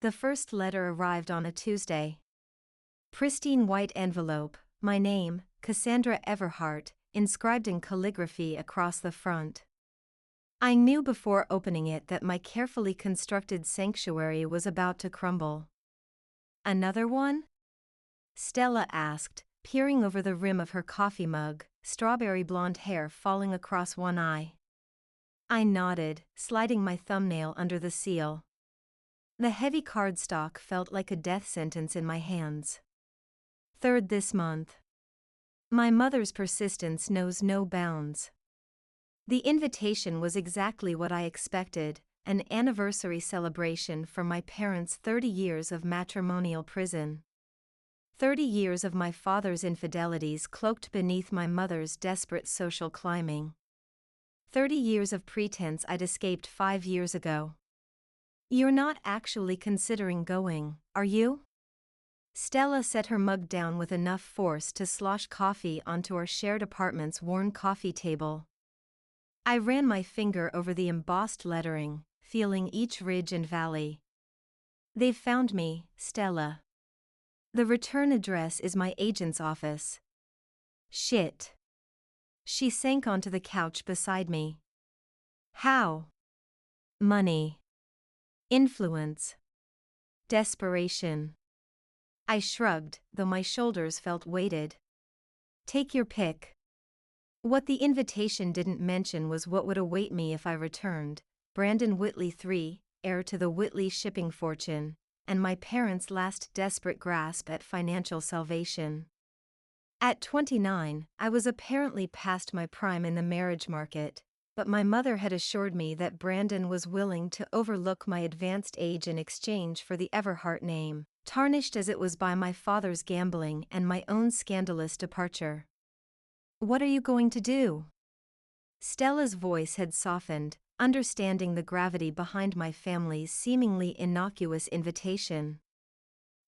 The first letter arrived on a Tuesday. Pristine white envelope, my name, Cassandra Everhart, inscribed in calligraphy across the front. I knew before opening it that my carefully constructed sanctuary was about to crumble. Another one? Stella asked, peering over the rim of her coffee mug, strawberry blonde hair falling across one eye. I nodded, sliding my thumbnail under the seal. The heavy cardstock felt like a death sentence in my hands. Third this month. My mother's persistence knows no bounds. The invitation was exactly what I expected, an anniversary celebration for my parents' 30 years of matrimonial prison. 30 years of my father's infidelities cloaked beneath my mother's desperate social climbing. 30 years of pretense I'd escaped 5 years ago. You're not actually considering going, are you? Stella set her mug down with enough force to slosh coffee onto our shared apartment's worn coffee table. I ran my finger over the embossed lettering, feeling each ridge and valley. They've found me, Stella. The return address is my agent's office. Shit. She sank onto the couch beside me. How? Money. Influence. Desperation. I shrugged, though my shoulders felt weighted. Take your pick. What the invitation didn't mention was what would await me if I returned: Brandon Whitley III, heir to the Whitley shipping fortune, and my parents' last desperate grasp at financial salvation. At 29, I was apparently past my prime in the marriage market, but my mother had assured me that Brandon was willing to overlook my advanced age in exchange for the Everhart name, tarnished as it was by my father's gambling and my own scandalous departure. What are you going to do? Stella's voice had softened, understanding the gravity behind my family's seemingly innocuous invitation.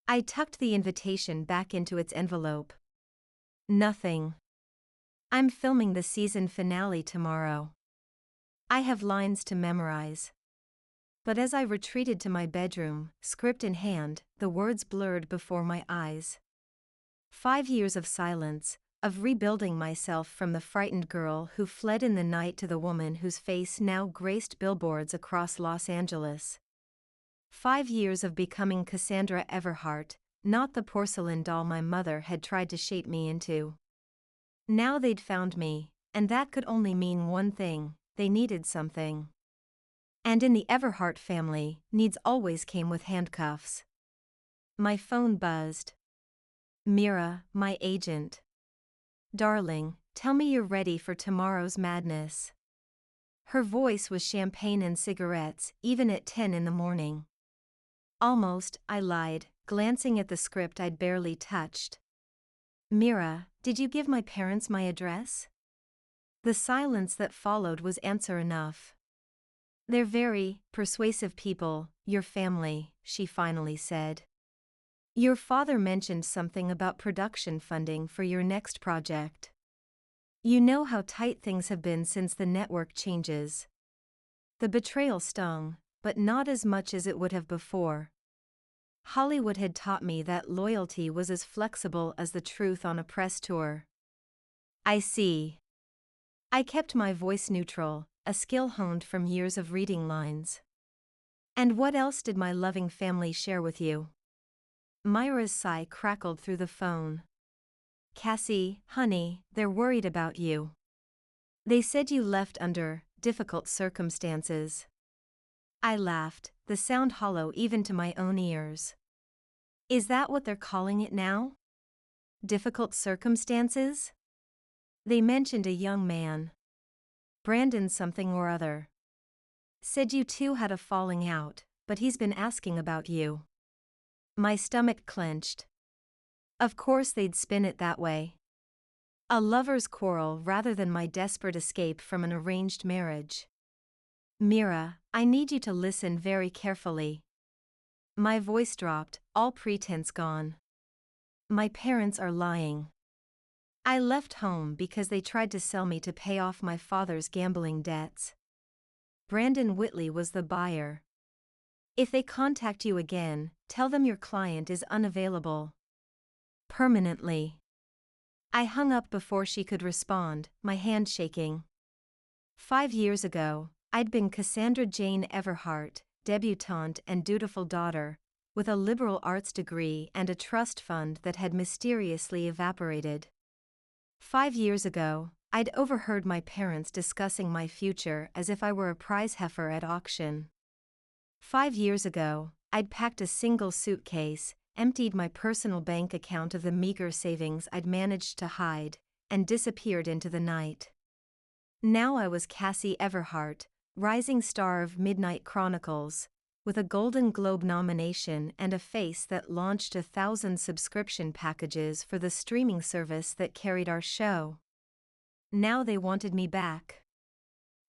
I tucked the invitation back into its envelope. Nothing. I'm filming the season finale tomorrow. I have lines to memorize. But as I retreated to my bedroom, script in hand, the words blurred before my eyes. 5 years of silence, of rebuilding myself from the frightened girl who fled in the night to the woman whose face now graced billboards across Los Angeles. 5 years of becoming Cassandra Everhart, not the porcelain doll my mother had tried to shape me into. Now they'd found me, and that could only mean one thing: they needed something. And in the Everhart family, needs always came with handcuffs. My phone buzzed. Mira, my agent. Darling, tell me you're ready for tomorrow's madness. Her voice was champagne and cigarettes, even at 10 in the morning. Almost, I lied, glancing at the script I'd barely touched. Mira, did you give my parents my address? The silence that followed was answer enough. They're very persuasive people, your family, she finally said. Your father mentioned something about production funding for your next project. You know how tight things have been since the network changes. The betrayal stung, but not as much as it would have before. Hollywood had taught me that loyalty was as flexible as the truth on a press tour. I see. I kept my voice neutral, a skill honed from years of reading lines. And what else did my loving family share with you? Myra's sigh crackled through the phone. Cassie, honey, they're worried about you. They said you left under difficult circumstances. I laughed, the sound hollow even to my own ears. Is that what they're calling it now? Difficult circumstances? They mentioned a young man. Brandon something or other. Said you two had a falling out, but he's been asking about you. My stomach clenched. Of course they'd spin it that way. A lover's quarrel rather than my desperate escape from an arranged marriage. Mira, I need you to listen very carefully. My voice dropped, all pretense gone. My parents are lying. I left home because they tried to sell me to pay off my father's gambling debts. Brandon Whitley was the buyer. If they contact you again, tell them your client is unavailable. Permanently. I hung up before she could respond, my hand shaking. 5 years ago, I'd been Cassandra Jane Everhart, debutante and dutiful daughter, with a liberal arts degree and a trust fund that had mysteriously evaporated. 5 years ago, I'd overheard my parents discussing my future as if I were a prize heifer at auction. 5 years ago, I'd packed a single suitcase, emptied my personal bank account of the meager savings I'd managed to hide, and disappeared into the night. Now I was Cassie Everhart, rising star of Midnight Chronicles, with a Golden Globe nomination and a face that launched 1,000 subscription packages for the streaming service that carried our show. Now they wanted me back.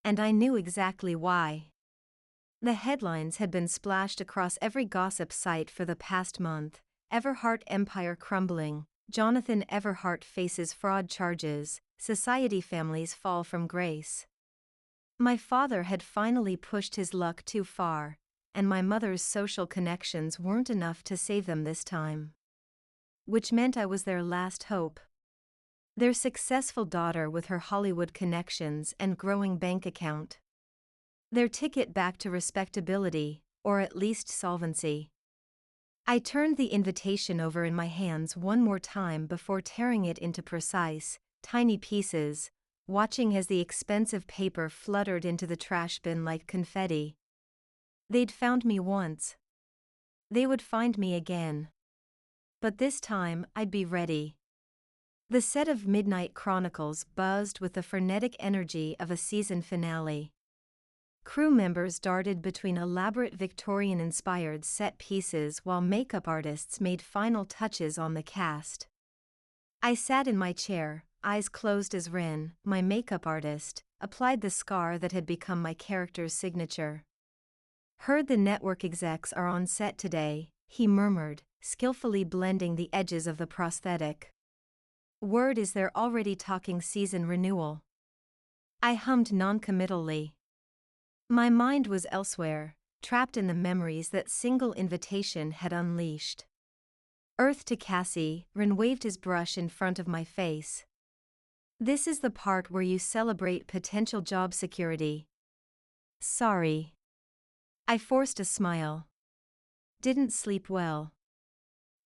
And I knew exactly why. The headlines had been splashed across every gossip site for the past month: Everhart empire crumbling, Jonathan Everhart faces fraud charges, society families fall from grace. My father had finally pushed his luck too far, and my mother's social connections weren't enough to save them this time. Which meant I was their last hope. Their successful daughter with her Hollywood connections and growing bank account. Their ticket back to respectability, or at least solvency. I turned the invitation over in my hands one more time before tearing it into precise, tiny pieces, watching as the expensive paper fluttered into the trash bin like confetti. They'd found me once. They would find me again. But this time, I'd be ready. The set of Midnight Chronicles buzzed with the frenetic energy of a season finale. Crew members darted between elaborate Victorian-inspired set pieces while makeup artists made final touches on the cast. I sat in my chair, eyes closed as Ren, my makeup artist, applied the scar that had become my character's signature. "Heard the network execs are on set today," he murmured, skillfully blending the edges of the prosthetic. "Word is they're already talking season renewal." I hummed noncommittally. My mind was elsewhere, trapped in the memories that single invitation had unleashed. "Earth to Cassie," Ren waved his brush in front of my face. "This is the part where you celebrate potential job security." "Sorry." I forced a smile. Didn't sleep well.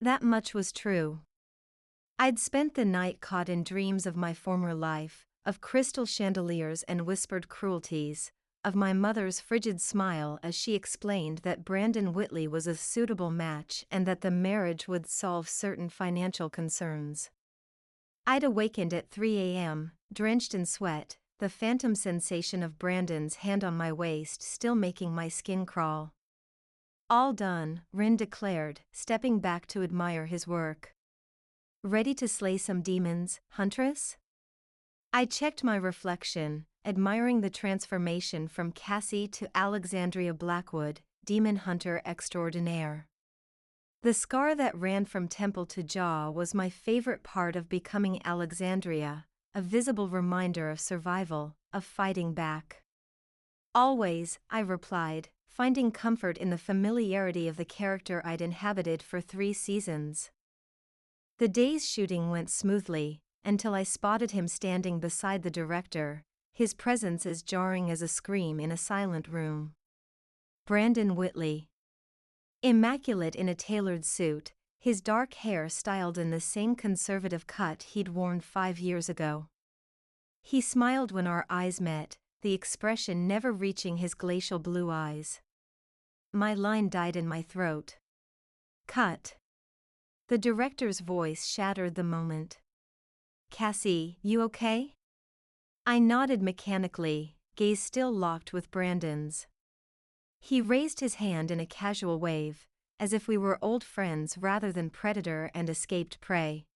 That much was true. I'd spent the night caught in dreams of my former life, of crystal chandeliers and whispered cruelties, of my mother's frigid smile as she explained that Brandon Whitley was a suitable match and that the marriage would solve certain financial concerns. I'd awakened at 3 a.m., drenched in sweat, the phantom sensation of Brandon's hand on my waist still making my skin crawl. "All done," Rin declared, stepping back to admire his work. "Ready to slay some demons, Huntress?" I checked my reflection, admiring the transformation from Cassie to Alexandria Blackwood, demon hunter extraordinaire. The scar that ran from temple to jaw was my favorite part of becoming Alexandria, a visible reminder of survival, of fighting back. "Always," I replied, finding comfort in the familiarity of the character I'd inhabited for 3 seasons. The day's shooting went smoothly, until I spotted him standing beside the director, his presence as jarring as a scream in a silent room. Brandon Whitley. Immaculate in a tailored suit, his dark hair styled in the same conservative cut he'd worn 5 years ago. He smiled when our eyes met, the expression never reaching his glacial blue eyes. My line died in my throat. "Cut." The director's voice shattered the moment. "Cassie, you okay?" I nodded mechanically, gaze still locked with Brandon's. He raised his hand in a casual wave, as if we were old friends rather than predator and escaped prey.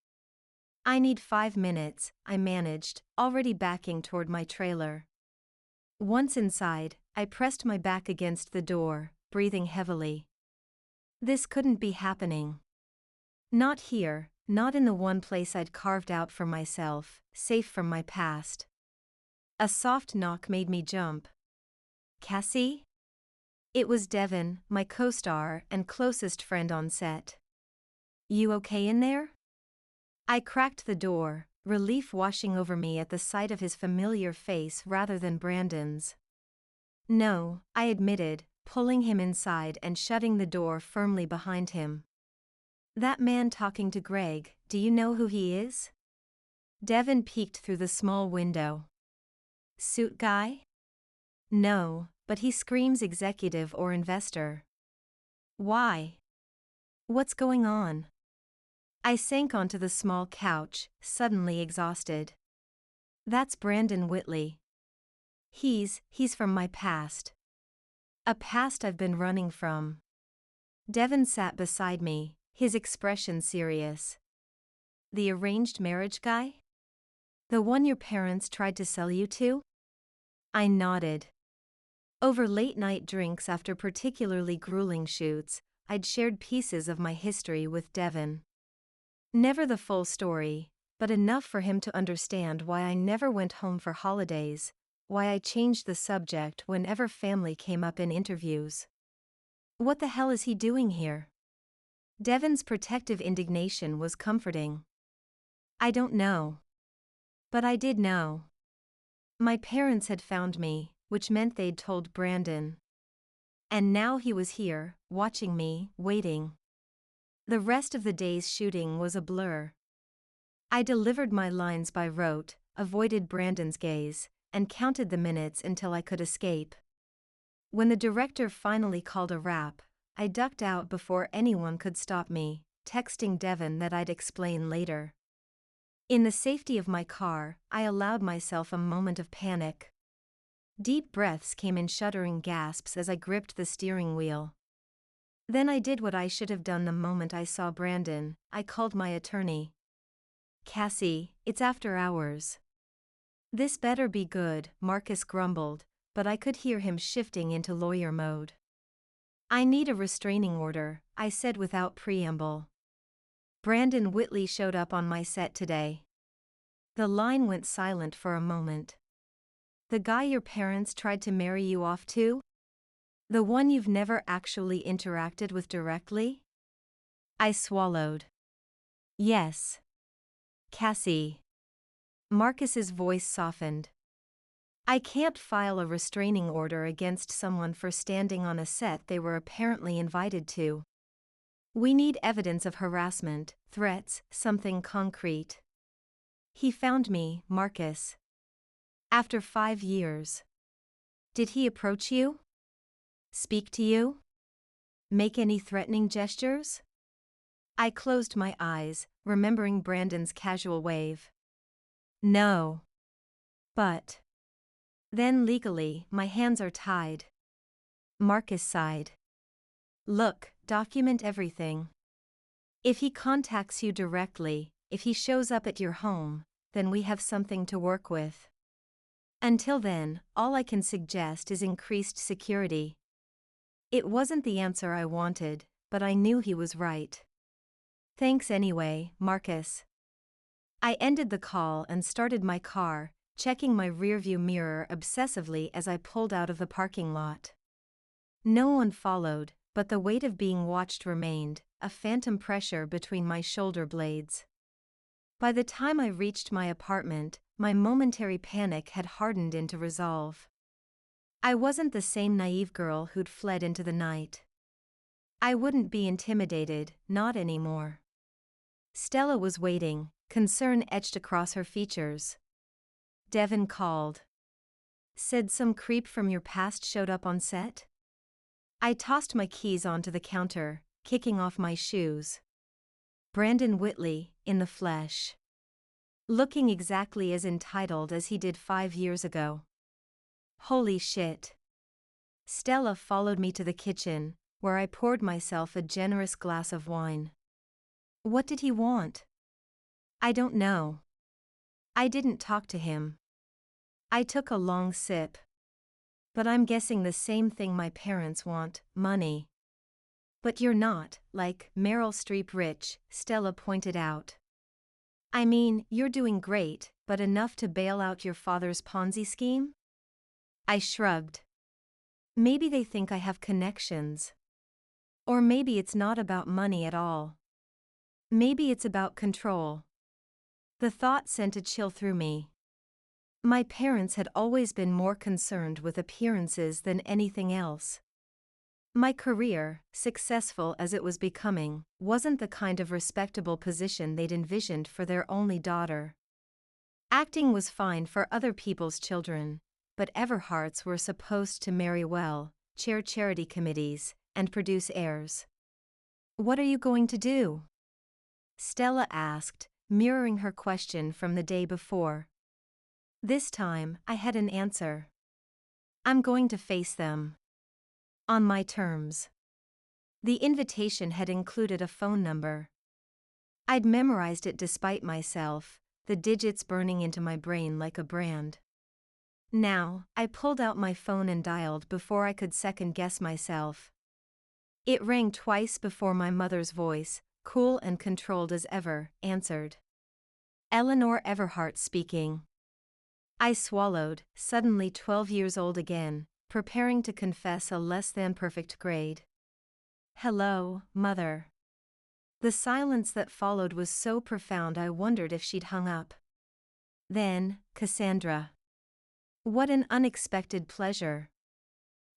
"I need 5 minutes," I managed, already backing toward my trailer. Once inside, I pressed my back against the door, breathing heavily. This couldn't be happening. Not here, not in the one place I'd carved out for myself, safe from my past. A soft knock made me jump. "Cassie?" It was Devin, my co-star and closest friend on set. You okay in there? I cracked the door, relief washing over me at the sight of his familiar face rather than Brandon's. No, I admitted, pulling him inside and shutting the door firmly behind him. That man talking to Greg, do you know who he is? Devin peeked through the small window. Suit guy? No, but he screams executive or investor. Why? What's going on? I sank onto the small couch, suddenly exhausted. That's Brandon Whitley. He's from my past. A past I've been running from. Devin sat beside me, his expression serious. The arranged marriage guy? The one your parents tried to sell you to? I nodded. Over late-night drinks after particularly grueling shoots, I'd shared pieces of my history with Devin. Never the full story, but enough for him to understand why I never went home for holidays, why I changed the subject whenever family came up in interviews. What the hell is he doing here? Devin's protective indignation was comforting. I don't know. But I did know. My parents had found me, which meant they'd told Brandon. And now he was here, watching me, waiting. The rest of the day's shooting was a blur. I delivered my lines by rote, avoided Brandon's gaze, and counted the minutes until I could escape. When the director finally called a wrap, I ducked out before anyone could stop me, texting Devin that I'd explain later. In the safety of my car, I allowed myself a moment of panic. Deep breaths came in shuddering gasps as I gripped the steering wheel. Then I did what I should have done the moment I saw Brandon. I called my attorney. Cassie, it's after hours. This better be good, Marcus grumbled, but I could hear him shifting into lawyer mode. I need a restraining order, I said without preamble. Brandon Whitley showed up on my set today. The line went silent for a moment. The guy your parents tried to marry you off to? The one you've never actually interacted with directly? I swallowed. Yes. Cassie. Marcus's voice softened. I can't file a restraining order against someone for standing on a set they were apparently invited to. We need evidence of harassment, threats, something concrete. He found me, Marcus. After 5 years. Did he approach you? Speak to you? Make any threatening gestures? I closed my eyes, remembering Brandon's casual wave. No. But. Then legally, my hands are tied. Marcus sighed. Look, document everything. If he contacts you directly, if he shows up at your home, then we have something to work with. Until then, all I can suggest is increased security. It wasn't the answer I wanted, but I knew he was right. Thanks anyway, Marcus. I ended the call and started my car, checking my rearview mirror obsessively as I pulled out of the parking lot. No one followed, but the weight of being watched remained, a phantom pressure between my shoulder blades. By the time I reached my apartment, my momentary panic had hardened into resolve. I wasn't the same naive girl who'd fled into the night. I wouldn't be intimidated, not anymore. Stella was waiting, concern etched across her features. Devin called. Said some creep from your past showed up on set? I tossed my keys onto the counter, kicking off my shoes. Brandon Whitley, in the flesh. Looking exactly as entitled as he did 5 years ago. Holy shit. Stella followed me to the kitchen, where I poured myself a generous glass of wine. What did he want? I don't know. I didn't talk to him. I took a long sip. But I'm guessing the same thing my parents want, money. But you're not, like, Meryl Streep rich, Stella pointed out. I mean, you're doing great, but enough to bail out your father's Ponzi scheme? I shrugged. Maybe they think I have connections. Or maybe it's not about money at all. Maybe it's about control. The thought sent a chill through me. My parents had always been more concerned with appearances than anything else. My career, successful as it was becoming, wasn't the kind of respectable position they'd envisioned for their only daughter. Acting was fine for other people's children, but Everharts were supposed to marry well, chair charity committees, and produce heirs. "What are you going to do?" Stella asked, mirroring her question from the day before. This time, I had an answer. "I'm going to face them. On my terms." The invitation had included a phone number. I'd memorized it despite myself, the digits burning into my brain like a brand. Now, I pulled out my phone and dialed before I could second-guess myself. It rang twice before my mother's voice, cool and controlled as ever, answered. "Eleanor Everhart speaking." I swallowed, suddenly 12 years old again, preparing to confess a less-than-perfect grade. "Hello, Mother." The silence that followed was so profound I wondered if she'd hung up. Then, "Cassandra." What an unexpected pleasure.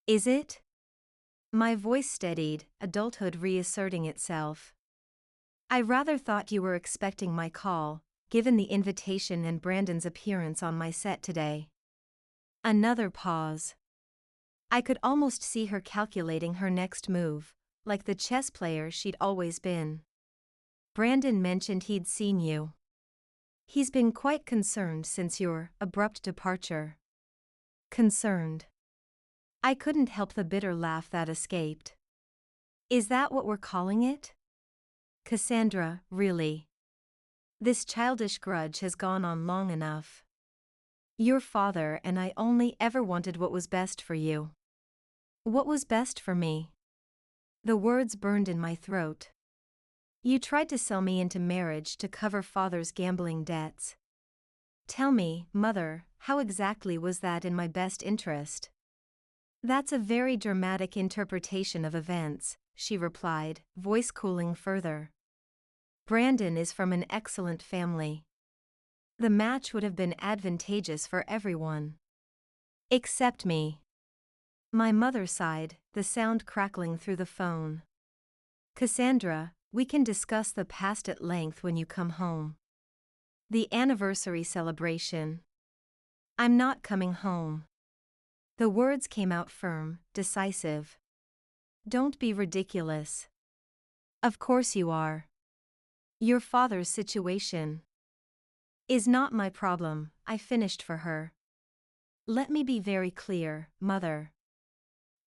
"Is it?" My voice steadied, adulthood reasserting itself. "I rather thought you were expecting my call, given the invitation and Brandon's appearance on my set today." Another pause. I could almost see her calculating her next move, like the chess player she'd always been. "Brandon mentioned he'd seen you. He's been quite concerned since your abrupt departure." Concerned. I couldn't help the bitter laugh that escaped. "Is that what we're calling it?" "Cassandra, really. This childish grudge has gone on long enough. Your father and I only ever wanted what was best for you." What was best for me? The words burned in my throat. "You tried to sell me into marriage to cover father's gambling debts." "Tell me, Mother, how exactly was that in my best interest?" "That's a very dramatic interpretation of events," she replied, voice cooling further. "Brandon is from an excellent family. The match would have been advantageous for everyone. Except me." My mother sighed, the sound crackling through the phone. "Cassandra, we can discuss the past at length when you come home." The anniversary celebration. "I'm not coming home." The words came out firm, decisive. "Don't be ridiculous." "Of course you are. Your father's situation is not my problem," I finished for her. "Let me be very clear, Mother.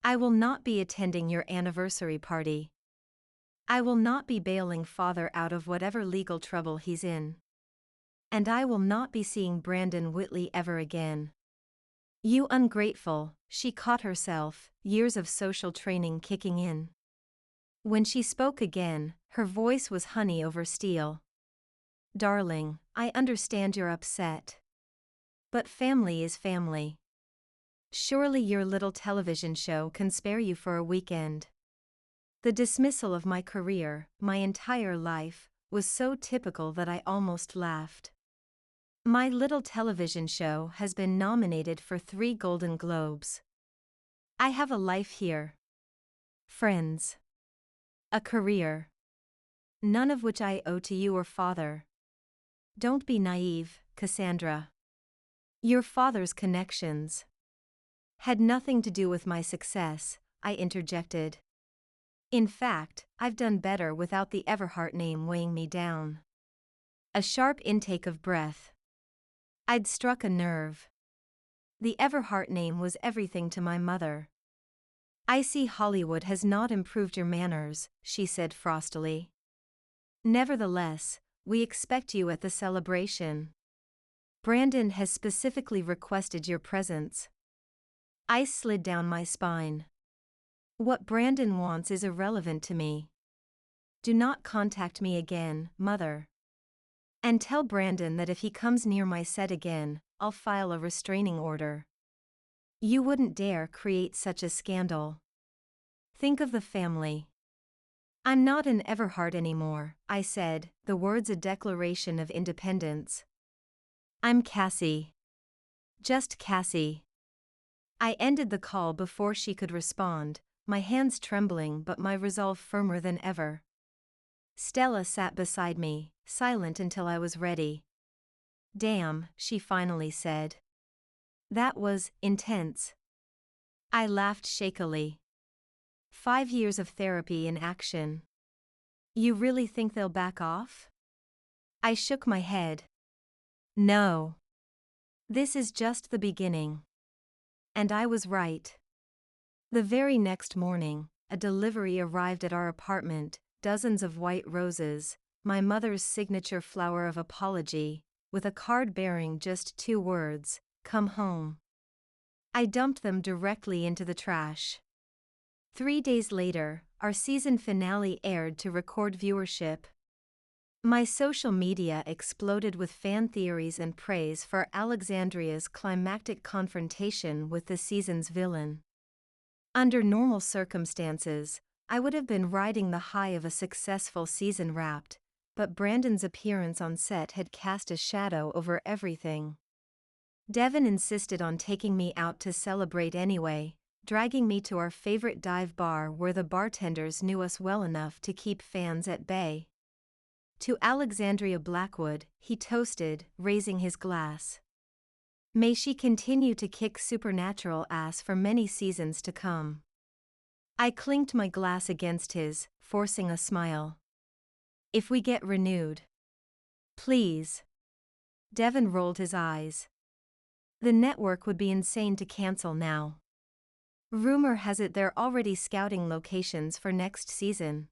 I will not be attending your anniversary party. I will not be bailing father out of whatever legal trouble he's in. And I will not be seeing Brandon Whitley ever again." "You ungrateful," she caught herself, years of social training kicking in. When she spoke again, her voice was honey over steel. "Darling, I understand you're upset. But family is family. Surely your little television show can spare you for a weekend." The dismissal of my career, my entire life, was so typical that I almost laughed. My little television show has been nominated for 3 Golden Globes. I have a life here. Friends. A career. None of which I owe to you or father. Don't be naive, Cassandra. Your father's connections had nothing to do with my success, I interjected. In fact, I've done better without the Everhart name weighing me down. A sharp intake of breath. I'd struck a nerve. The Everhart name was everything to my mother. "I see Hollywood has not improved your manners," she said frostily. "Nevertheless, we expect you at the celebration. Brandon has specifically requested your presence." Ice slid down my spine. What Brandon wants is irrelevant to me. Do not contact me again, Mother. And tell Brandon that if he comes near my set again, I'll file a restraining order. You wouldn't dare create such a scandal. Think of the family. I'm not an Everhart anymore, I said, the words a declaration of independence. I'm Cassie. Just Cassie. I ended the call before she could respond, my hands trembling but my resolve firmer than ever. Stella sat beside me, silent until I was ready. Damn, she finally said. That was intense. I laughed shakily. 5 years of therapy in action. You really think they'll back off? I shook my head. No. This is just the beginning. And I was right. The very next morning, a delivery arrived at our apartment, dozens of white roses, my mother's signature flower of apology, with a card bearing just 2 words, "Come home." I dumped them directly into the trash. 3 days later, our season finale aired to record viewership. My social media exploded with fan theories and praise for Alexandria's climactic confrontation with the season's villain. Under normal circumstances, I would have been riding the high of a successful season wrapped, but Brandon's appearance on set had cast a shadow over everything. Devin insisted on taking me out to celebrate anyway, dragging me to our favorite dive bar where the bartenders knew us well enough to keep fans at bay. To Alexandria Blackwood, he toasted, raising his glass. May she continue to kick supernatural ass for many seasons to come. I clinked my glass against his, forcing a smile. If we get renewed. Please. Devin rolled his eyes. The network would be insane to cancel now. Rumor has it they're already scouting locations for next season.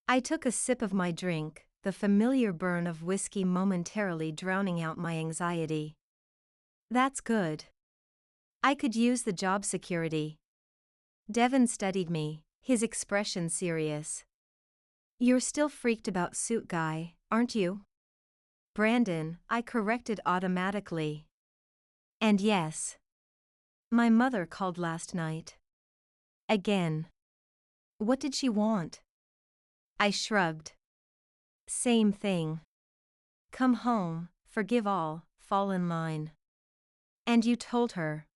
I took a sip of my drink, the familiar burn of whiskey momentarily drowning out my anxiety. That's good. I could use the job security. Devin studied me, his expression serious. You're still freaked about Suit Guy, aren't you? Brandon, I corrected automatically. And yes. My mother called last night. Again. What did she want? I shrugged. Same thing. Come home, forgive all, fall in line. And you told her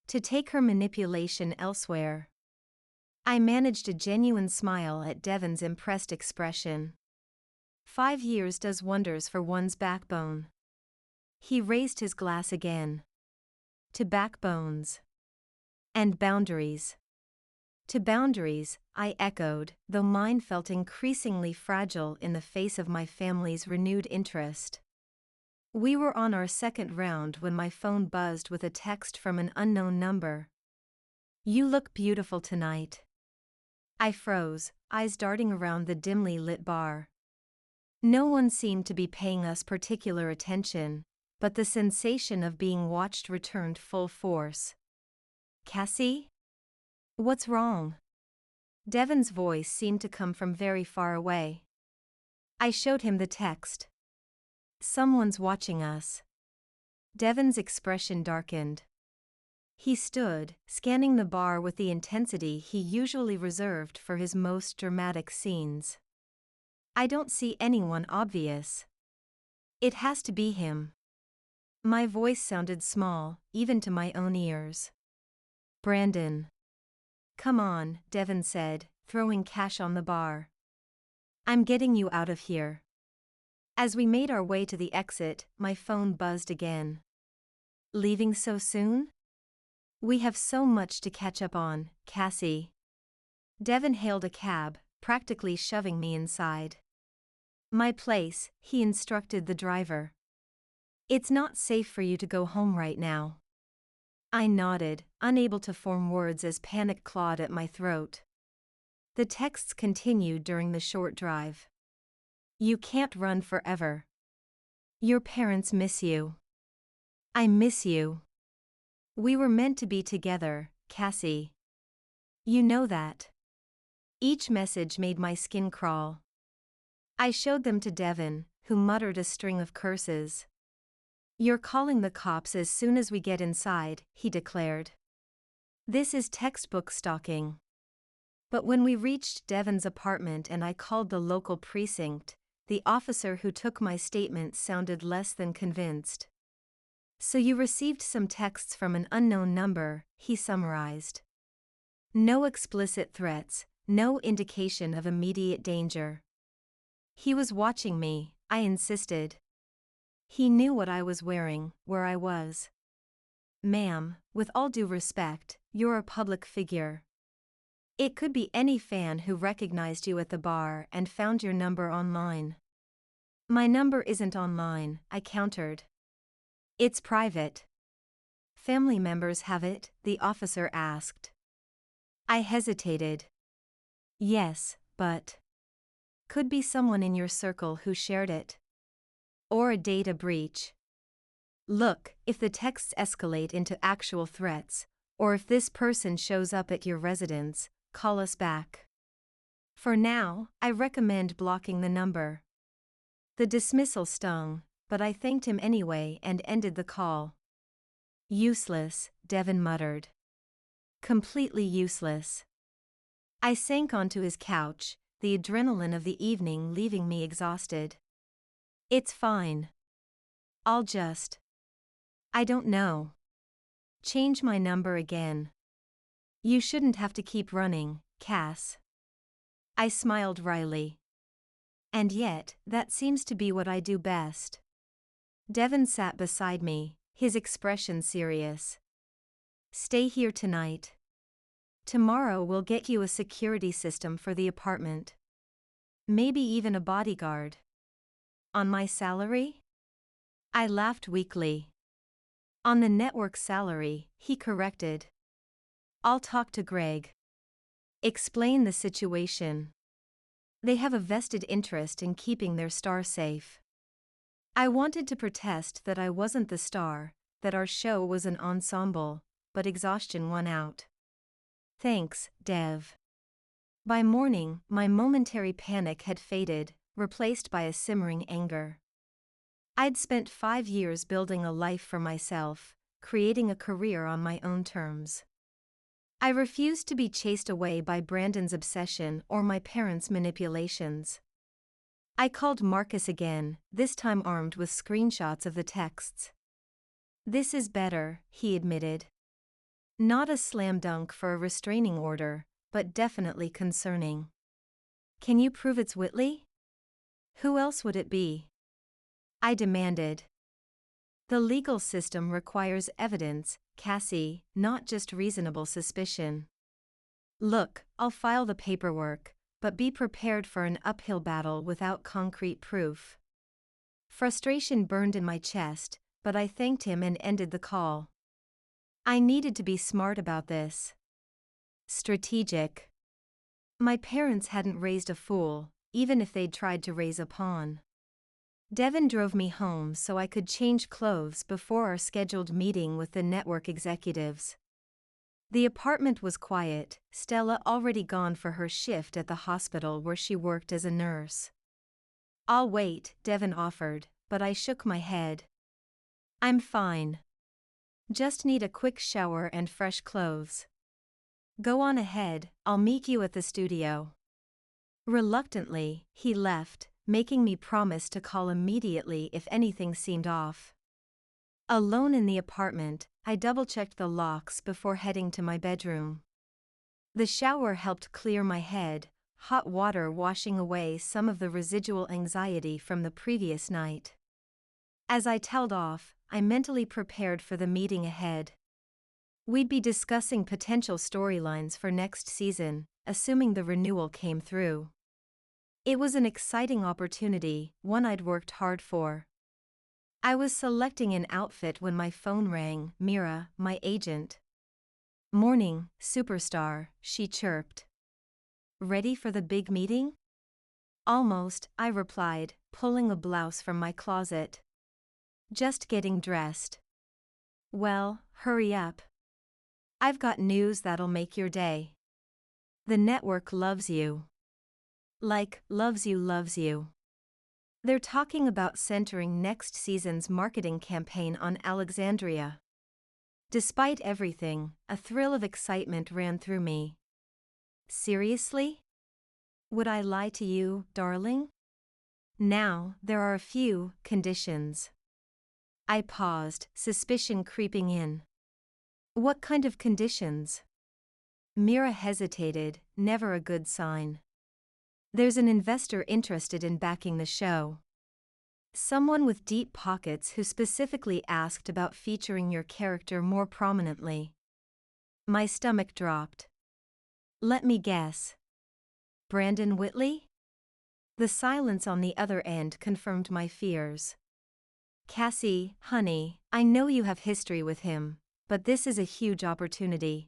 to take her manipulation elsewhere. I managed a genuine smile at Devin's impressed expression. 5 years does wonders for one's backbone. He raised his glass again. To backbones. And boundaries. To boundaries, I echoed, though mine felt increasingly fragile in the face of my family's renewed interest. We were on our second round when my phone buzzed with a text from an unknown number. You look beautiful tonight. I froze, eyes darting around the dimly lit bar. No one seemed to be paying us particular attention, but the sensation of being watched returned full force. Cassie? What's wrong? Devin's voice seemed to come from very far away. I showed him the text. Someone's watching us. Devin's expression darkened. He stood, scanning the bar with the intensity he usually reserved for his most dramatic scenes. I don't see anyone obvious. It has to be him. My voice sounded small, even to my own ears. Brandon. Come on, Devin said, throwing cash on the bar. I'm getting you out of here. As we made our way to the exit, my phone buzzed again. Leaving so soon? We have so much to catch up on, Cassie. Devin hailed a cab, practically shoving me inside. My place, he instructed the driver. It's not safe for you to go home right now. I nodded, unable to form words as panic clawed at my throat. The texts continued during the short drive. You can't run forever. Your parents miss you. I miss you. We were meant to be together, Cassie. You know that. Each message made my skin crawl. I showed them to Devin, who muttered a string of curses. You're calling the cops as soon as we get inside, he declared. This is textbook stalking. But when we reached Devon's apartment and I called the local precinct, the officer who took my statement sounded less than convinced. So you received some texts from an unknown number, he summarized. No explicit threats, no indication of immediate danger. He was watching me, I insisted. He knew what I was wearing, where I was. Ma'am, with all due respect, you're a public figure. It could be any fan who recognized you at the bar and found your number online. My number isn't online, I countered. It's private. Family members have it, the officer asked. I hesitated. Yes, but could be someone in your circle who shared it. Or a data breach. Look, if the texts escalate into actual threats, or if this person shows up at your residence, call us back. For now, I recommend blocking the number. The dismissal stung, but I thanked him anyway and ended the call. Useless, Devon muttered. Completely useless. I sank onto his couch, the adrenaline of the evening leaving me exhausted. It's fine. I don't know. Change my number again. You shouldn't have to keep running, Cass. I smiled wryly. And yet, that seems to be what I do best. Devon sat beside me, his expression serious. Stay here tonight. Tomorrow we'll get you a security system for the apartment. Maybe even a bodyguard. On my salary? I laughed weakly. On the network salary, he corrected. I'll talk to Greg. Explain the situation. They have a vested interest in keeping their star safe. I wanted to protest that I wasn't the star, that our show was an ensemble, but exhaustion won out. Thanks, Dev. By morning, my momentary panic had faded, replaced by a simmering anger. I'd spent 5 years building a life for myself, creating a career on my own terms. I refused to be chased away by Brandon's obsession or my parents' manipulations. I called Marcus again, this time armed with screenshots of the texts. This is better, he admitted. Not a slam dunk for a restraining order, but definitely concerning. Can you prove it's Whitley? Who else would it be? I demanded. The legal system requires evidence, Cassie, not just reasonable suspicion. Look, I'll file the paperwork, but be prepared for an uphill battle without concrete proof. Frustration burned in my chest, but I thanked him and ended the call. I needed to be smart about this. Strategic. My parents hadn't raised a fool, even if they'd tried to raise a pawn. Devon drove me home so I could change clothes before our scheduled meeting with the network executives. The apartment was quiet, Stella already gone for her shift at the hospital where she worked as a nurse. I'll wait, Devon offered, but I shook my head. I'm fine. Just need a quick shower and fresh clothes. Go on ahead, I'll meet you at the studio. Reluctantly, he left, making me promise to call immediately if anything seemed off. Alone in the apartment, I double-checked the locks before heading to my bedroom. The shower helped clear my head, hot water washing away some of the residual anxiety from the previous night. As I tailed off, I mentally prepared for the meeting ahead. We'd be discussing potential storylines for next season, assuming the renewal came through. It was an exciting opportunity, one I'd worked hard for. I was selecting an outfit when my phone rang, Mira, my agent. Morning, superstar, she chirped. Ready for the big meeting? Almost, I replied, pulling a blouse from my closet. Just getting dressed. Well, hurry up. I've got news that'll make your day. The network loves you. Like, loves you. They're talking about centering next season's marketing campaign on Alexandria. Despite everything, a thrill of excitement ran through me. Seriously? Would I lie to you, darling? Now, there are a few conditions. I paused, suspicion creeping in. What kind of conditions? Mira hesitated, never a good sign. There's an investor interested in backing the show. Someone with deep pockets who specifically asked about featuring your character more prominently. My stomach dropped. Let me guess. Brandon Whitley? The silence on the other end confirmed my fears. Cassie, honey, I know you have history with him, but this is a huge opportunity.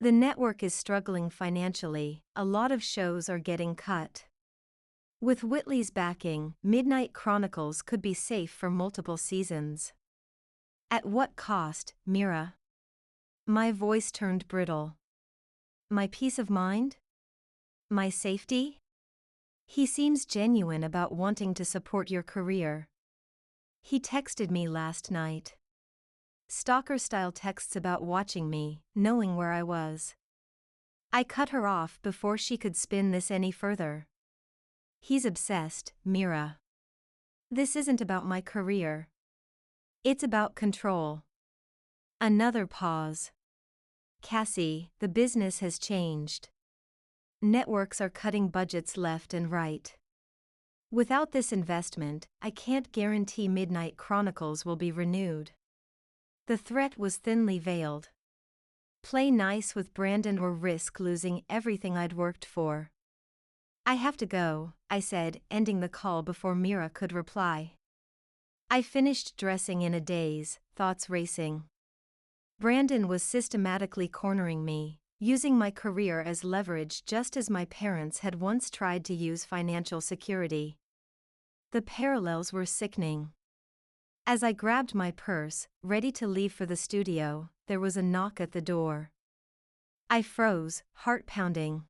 The network is struggling financially, a lot of shows are getting cut. With Whitley's backing, Midnight Chronicles could be safe for multiple seasons. At what cost, Mira? My voice turned brittle. My peace of mind? My safety? He seems genuine about wanting to support your career. He texted me last night. Stalker-style texts about watching me, knowing where I was. I cut her off before she could spin this any further. He's obsessed, Mira. This isn't about my career. It's about control. Another pause. Cassie, the business has changed. Networks are cutting budgets left and right. Without this investment, I can't guarantee Midnight Chronicles will be renewed. The threat was thinly veiled. Play nice with Brandon or risk losing everything I'd worked for. I have to go, I said, ending the call before Mira could reply. I finished dressing in a daze, thoughts racing. Brandon was systematically cornering me, using my career as leverage just as my parents had once tried to use financial security. The parallels were sickening. As I grabbed my purse, ready to leave for the studio, there was a knock at the door. I froze, heart pounding.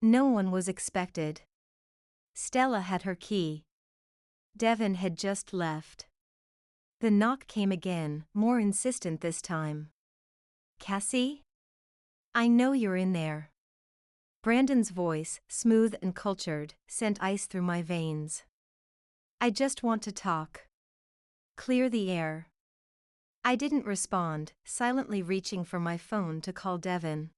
No one was expected. Stella had her key. Devin had just left. The knock came again, more insistent this time. Cassie? I know you're in there. Brandon's voice, smooth and cultured, sent ice through my veins. I just want to talk. Clear the air. I didn't respond, silently reaching for my phone to call Devin.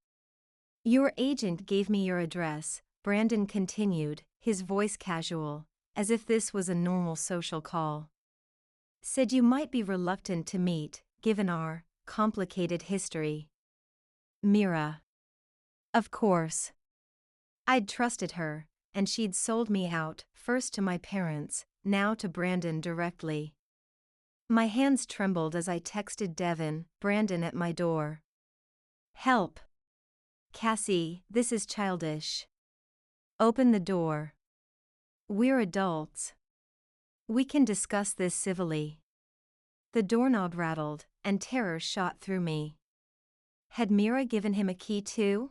Your agent gave me your address, Brandon continued, his voice casual, as if this was a normal social call. Said you might be reluctant to meet, given our complicated history. Mira. Of course. I'd trusted her, and she'd sold me out, first to my parents, now to Brandon directly. My hands trembled as I texted Devin, Brandon at my door. Help. Cassie, this is childish. Open the door. We're adults. We can discuss this civilly. The doorknob rattled, and terror shot through me. Had Mira given him a key too?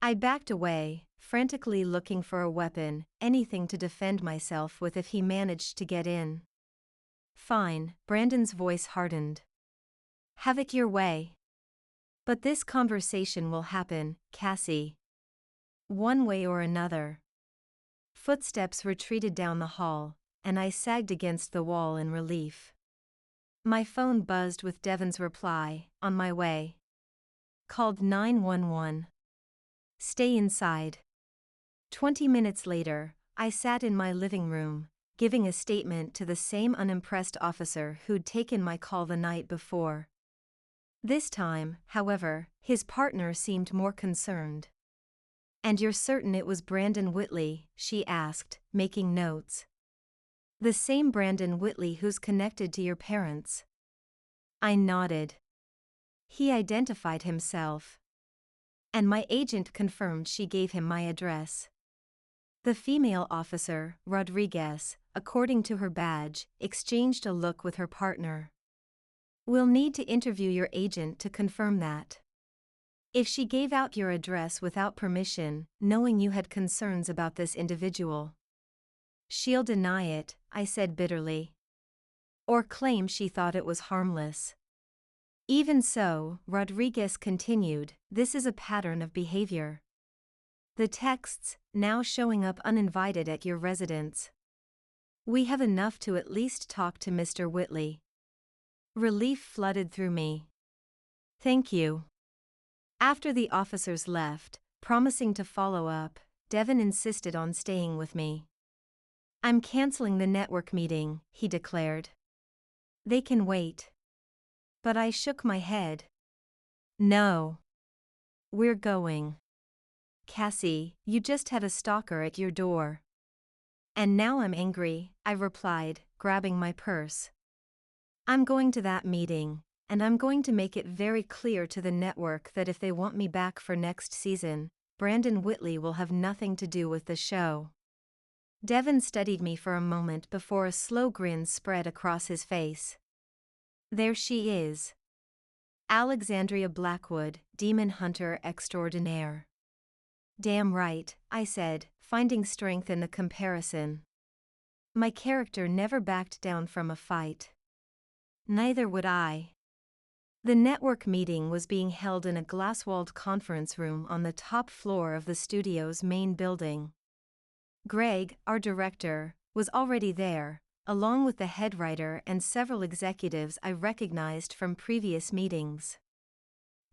I backed away, frantically looking for a weapon, anything to defend myself with if he managed to get in. Fine, Brandon's voice hardened. Have it your way. But this conversation will happen, Cassie. One way or another. Footsteps retreated down the hall, and I sagged against the wall in relief. My phone buzzed with Devin's reply, on my way. Called 911. Stay inside. 20 minutes later, I sat in my living room, giving a statement to the same unimpressed officer who'd taken my call the night before. This time, however, his partner seemed more concerned. And you're certain it was Brandon Whitley, she asked, making notes. The same Brandon Whitley who's connected to your parents. I nodded. He identified himself. And my agent confirmed she gave him my address. The female officer, Rodriguez, according to her badge, exchanged a look with her partner. We'll need to interview your agent to confirm that. If she gave out your address without permission, knowing you had concerns about this individual. She'll deny it, I said bitterly. Or claim she thought it was harmless. Even so, Rodriguez continued, this is a pattern of behavior. The texts, now showing up uninvited at your residence. We have enough to at least talk to Mr. Whitley. Relief flooded through me. Thank you. After the officers left, promising to follow up, Devin insisted on staying with me. I'm canceling the network meeting, he declared. They can wait. But I shook my head. No. We're going. Cassie, you just had a stalker at your door. And now I'm angry, I replied, grabbing my purse. I'm going to that meeting, and I'm going to make it very clear to the network that if they want me back for next season, Brandon Whitley will have nothing to do with the show. Devin studied me for a moment before a slow grin spread across his face. There she is. Alexandria Blackwood, demon hunter extraordinaire. Damn right, I said, finding strength in the comparison. My character never backed down from a fight. Neither would I. The network meeting was being held in a glass-walled conference room on the top floor of the studio's main building. Greg, our director, was already there, along with the head writer and several executives I recognized from previous meetings.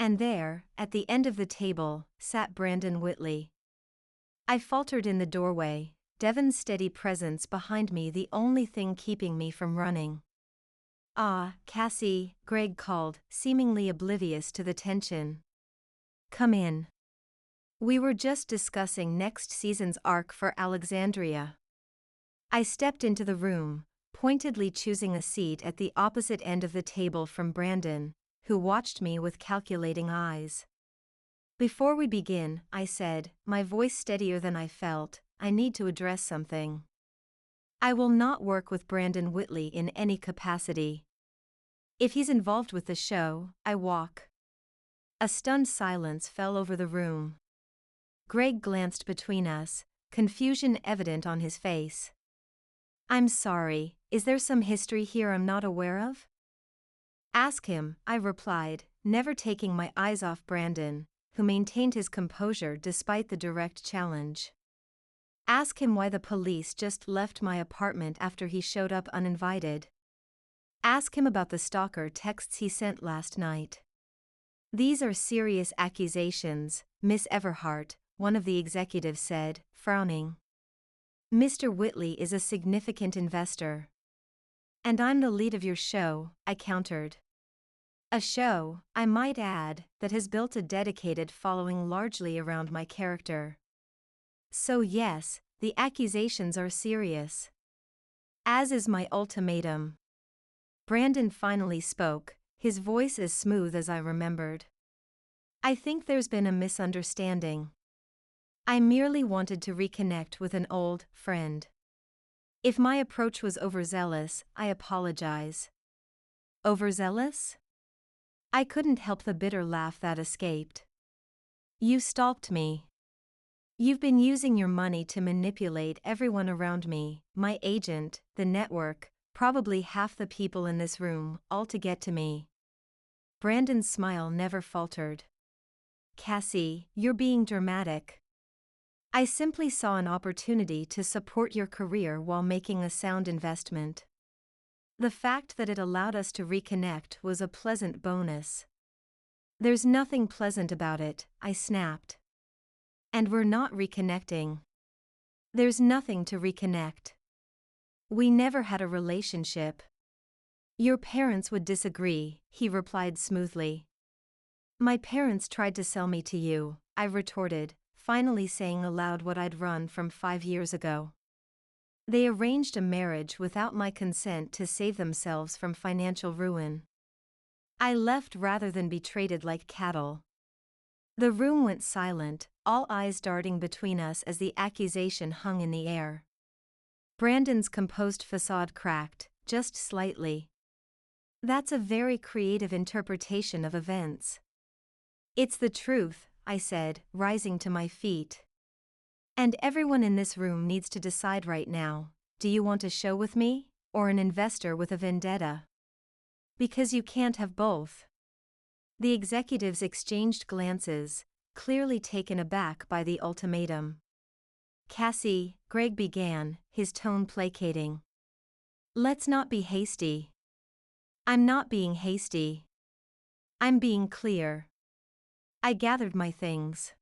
And there, at the end of the table, sat Brandon Whitley. I faltered in the doorway, Devin's steady presence behind me the only thing keeping me from running. Ah, Cassie, Greg called, seemingly oblivious to the tension. Come in. We were just discussing next season's arc for Alexandria. I stepped into the room, pointedly choosing a seat at the opposite end of the table from Brandon, who watched me with calculating eyes. Before we begin, I said, my voice steadier than I felt, I need to address something. I will not work with Brandon Whitley in any capacity. If he's involved with the show, I walk. A stunned silence fell over the room. Greg glanced between us, confusion evident on his face. I'm sorry, is there some history here I'm not aware of? Ask him, I replied, never taking my eyes off Brandon, who maintained his composure despite the direct challenge. Ask him why the police just left my apartment after he showed up uninvited. Ask him about the stalker texts he sent last night. These are serious accusations, Miss Everhart, one of the executives said, frowning. Mr. Whitley is a significant investor. And I'm the lead of your show, I countered. A show, I might add, that has built a dedicated following largely around my character. So yes, the accusations are serious. As is my ultimatum. Brandon finally spoke, his voice as smooth as I remembered. I think there's been a misunderstanding. I merely wanted to reconnect with an old friend. If my approach was overzealous, I apologize. Overzealous? I couldn't help the bitter laugh that escaped. You stalked me. You've been using your money to manipulate everyone around me, my agent, the network, probably half the people in this room, all to get to me. Brandon's smile never faltered. Cassie, you're being dramatic. I simply saw an opportunity to support your career while making a sound investment. The fact that it allowed us to reconnect was a pleasant bonus. There's nothing pleasant about it, I snapped. And we're not reconnecting. There's nothing to reconnect. We never had a relationship. Your parents would disagree, he replied smoothly. My parents tried to sell me to you, I retorted, finally saying aloud what I'd run from 5 years ago. They arranged a marriage without my consent to save themselves from financial ruin. I left rather than be traded like cattle. The room went silent, all eyes darting between us as the accusation hung in the air. Brandon's composed facade cracked, just slightly. That's a very creative interpretation of events. It's the truth, I said, rising to my feet. And everyone in this room needs to decide right now, do you want a show with me, or an investor with a vendetta? Because you can't have both. The executives exchanged glances, clearly taken aback by the ultimatum. Cassie, Greg began, his tone placating. Let's not be hasty. I'm not being hasty. I'm being clear. I gathered my things.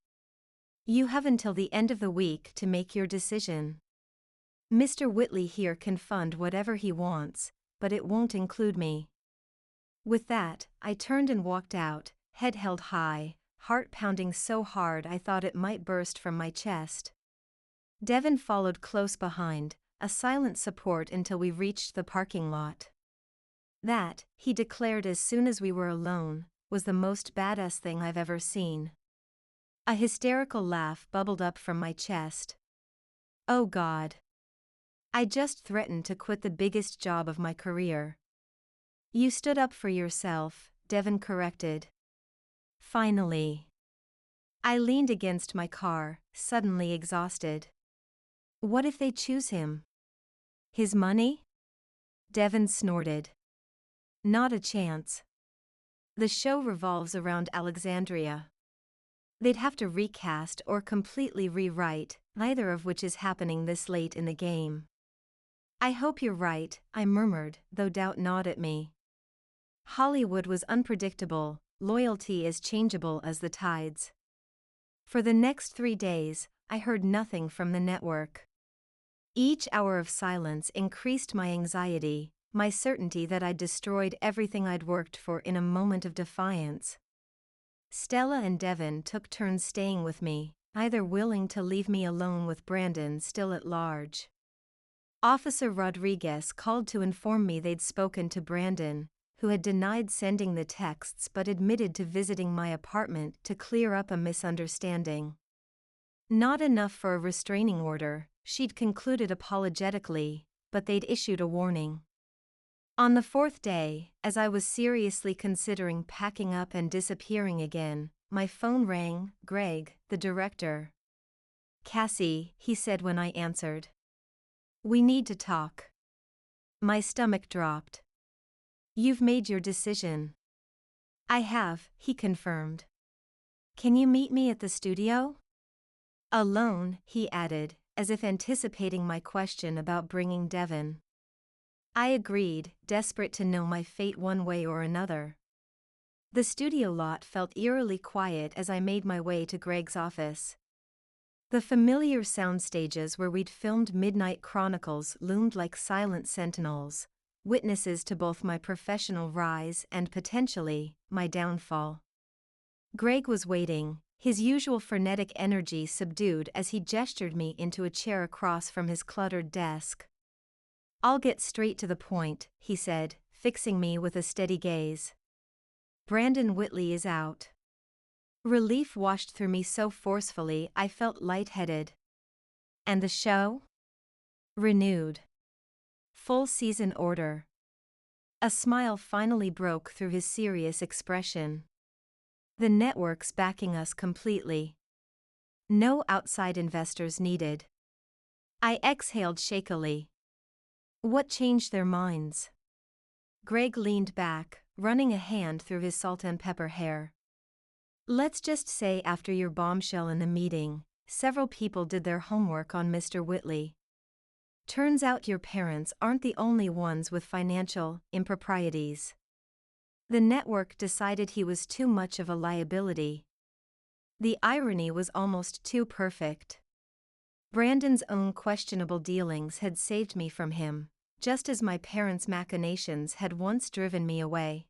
You have until the end of the week to make your decision. Mr. Whitley here can fund whatever he wants, but it won't include me. With that, I turned and walked out, head held high, heart pounding so hard I thought it might burst from my chest. Devin followed close behind, a silent support until we reached the parking lot. That, he declared as soon as we were alone, was the most badass thing I've ever seen. A hysterical laugh bubbled up from my chest. Oh God. I just threatened to quit the biggest job of my career. You stood up for yourself, Devin corrected. Finally. I leaned against my car, suddenly exhausted. What if they choose him? His money? Devin snorted. Not a chance. The show revolves around Alexandria. They'd have to recast or completely rewrite, neither of which is happening this late in the game. I hope you're right, I murmured, though doubt gnawed at me. Hollywood was unpredictable, loyalty as changeable as the tides. For the next 3 days, I heard nothing from the network. Each hour of silence increased my anxiety, my certainty that I'd destroyed everything I'd worked for in a moment of defiance. Stella and Devin took turns staying with me, neither willing to leave me alone with Brandon still at large. Officer Rodriguez called to inform me they'd spoken to Brandon, who had denied sending the texts but admitted to visiting my apartment to clear up a misunderstanding. Not enough for a restraining order, she'd concluded apologetically, but they'd issued a warning. On the 4th day, as I was seriously considering packing up and disappearing again, my phone rang. Greg, the director. Cassie, he said when I answered. We need to talk. My stomach dropped. You've made your decision. I have, he confirmed. Can you meet me at the studio? Alone, he added, as if anticipating my question about bringing Devin. I agreed, desperate to know my fate one way or another. The studio lot felt eerily quiet as I made my way to Greg's office. The familiar sound stages where we'd filmed Midnight Chronicles loomed like silent sentinels, witnesses to both my professional rise and potentially, my downfall. Greg was waiting, his usual frenetic energy subdued as he gestured me into a chair across from his cluttered desk. I'll get straight to the point, he said, fixing me with a steady gaze. Brandon Whitley is out. Relief washed through me so forcefully I felt lightheaded. And the show? Renewed. Full season order. A smile finally broke through his serious expression. The network's backing us completely. No outside investors needed. I exhaled shakily. What changed their minds? Greg leaned back, running a hand through his salt and pepper hair. Let's just say after your bombshell in the meeting, several people did their homework on Mr. Whitley. Turns out your parents aren't the only ones with financial improprieties. The network decided he was too much of a liability. The irony was almost too perfect. Brandon's own questionable dealings had saved me from him, just as my parents' machinations had once driven me away.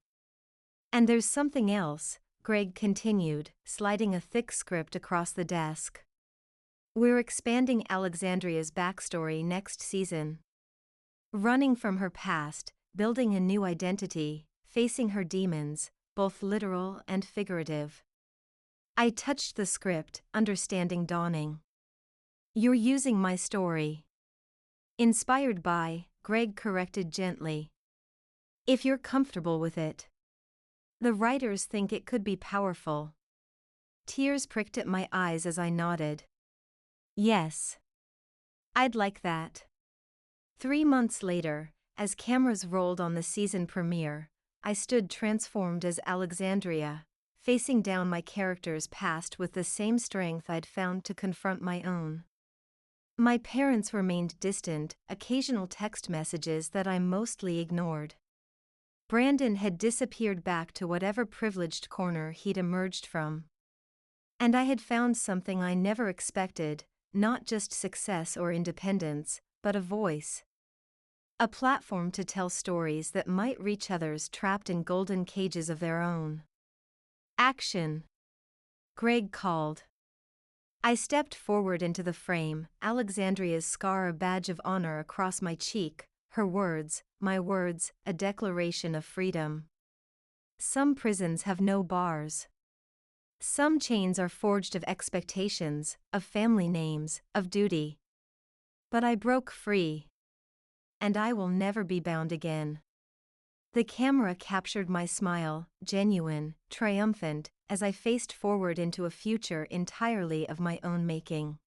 And there's something else, Greg continued, sliding a thick script across the desk. We're expanding Alexandria's backstory next season. Running from her past, building a new identity, facing her demons, both literal and figurative. I touched the script, understanding dawning. You're using my story. Inspired by, Greg corrected gently. If you're comfortable with it. The writers think it could be powerful. Tears pricked at my eyes as I nodded. Yes. I'd like that. 3 months later, as cameras rolled on the season premiere, I stood transformed as Alexandria, facing down my character's past with the same strength I'd found to confront my own. My parents remained distant, occasional text messages that I mostly ignored. Brandon had disappeared back to whatever privileged corner he'd emerged from. And I had found something I never expected, not just success or independence, but a voice. A platform to tell stories that might reach others trapped in golden cages of their own. Action! Greg called. I stepped forward into the frame, Alexandria's scar a badge of honor across my cheek, her words, my words, a declaration of freedom. Some prisons have no bars. Some chains are forged of expectations, of family names, of duty. But I broke free. And I will never be bound again. The camera captured my smile, genuine, triumphant, as I faced forward into a future entirely of my own making.